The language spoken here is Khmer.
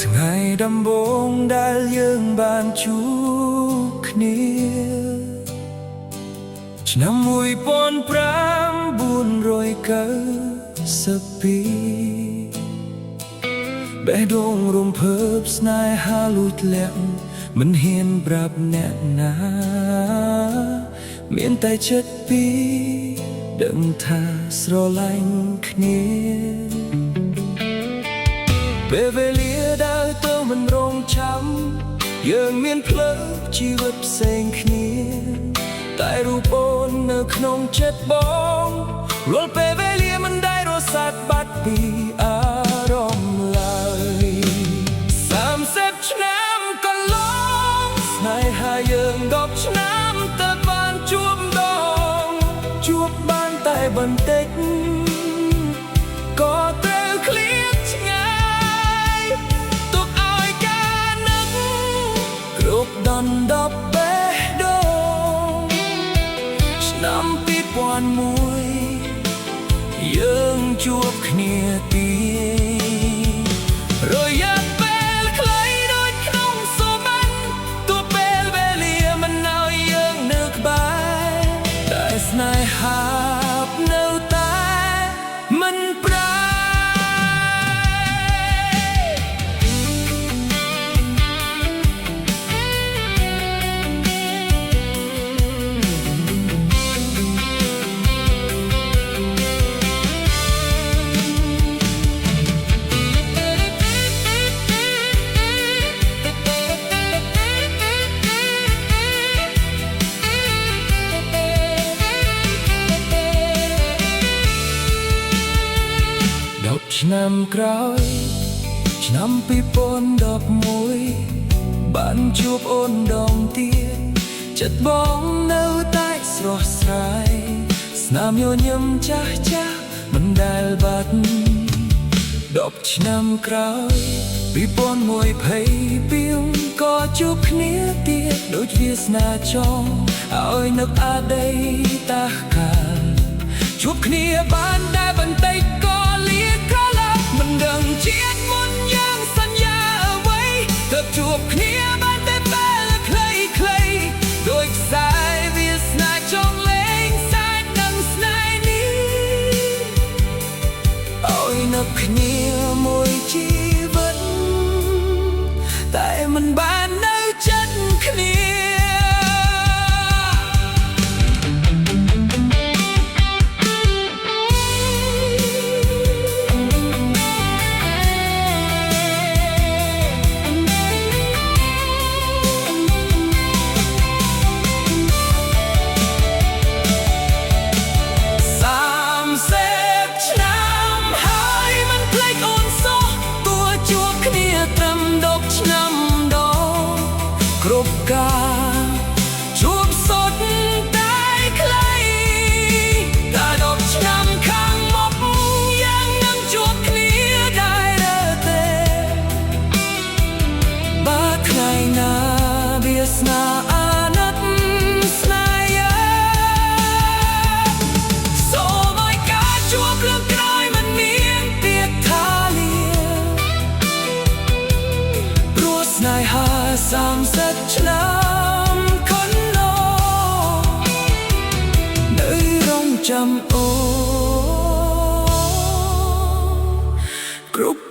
ថ្ងៃដំបូងដែលយើងបានជួបគ្នាឆ្នាំ1992បេះដូងរំភើបស្នេហាលួចលាក់មិនហ៊ានប្រាប់អ្នកណាមានតែចិត្តពីរដឹងថាស្រឡាញ់គ្នាពេលវេលាដើរទៅមិនរងចាំយើងមានផ្លូវជីវិតផ្សេងគ្នាតែរូបអូននៅក្នុងចិត្តបងរាល់ពេលវេលាមិនដែលរសាត់បាត់ពីអារម្មណ៍ឡើយ30ឆ្នាំកន្លងស្នេហាយើង10ឆ្នាំតែបានជួបម្ដងជួបបានតែបន្តិចក៏ត្រូវឃ្លាតឆ្ងាយទុកឲ្យការនឹកគ្រប់ដណ្ដប់បេះដូងឆ្នាំ2001យើងជួបគ្នាទីរយៈពេលខ្លីដូចក្នុងសូម៉ាន់ទោះពេលវេលាមិនឲ្យយើងនៅក្បែរតែស្នេហានៅតែមិនប្រែឆ្នាំក្រោយឆ្នាំ2011បានជួបអូនដងទៀតចិត្តបងនៅតែស្រស់ស្រាយស្នាមញញឹមចាស់ចាស់មិនដែលបាត់10ឆ្នាំក្រោយ2022ក៏ជួបគ្នាទៀតដូចវាសនាចងឲ្យនឹកអតីតកាលជួបគ្នាបានតែបន្តិចក៏លាក្រឡាប់មិនដឹងជាតិមុនយើងសន្យាអ្វីទើបជួបគ្នាបានតែពេលខ្លីៗដូចខ្សែវាសនាចងលេងសើចនឹងស្នេហ៍នេះឲ្យនឹកគ្នាមួយជីវិតតែមិនបាននៅចិត្តគ្នាគ្រប់ការជួបសុទ្ធតែខ្លីតែ10ឆ្នាំខាងមុខយ៉ាងនឹងជួបគ្នាដែរទេបើថ្ងៃណាវាសនាអាណិតស្នេហាសូមឲ្យការជួបលើកក្រោយមិនមានទៀតថាលាព្រោះស្នេហា30ឆ្នាំកន្លងនៅរងចាំអូគ្រប់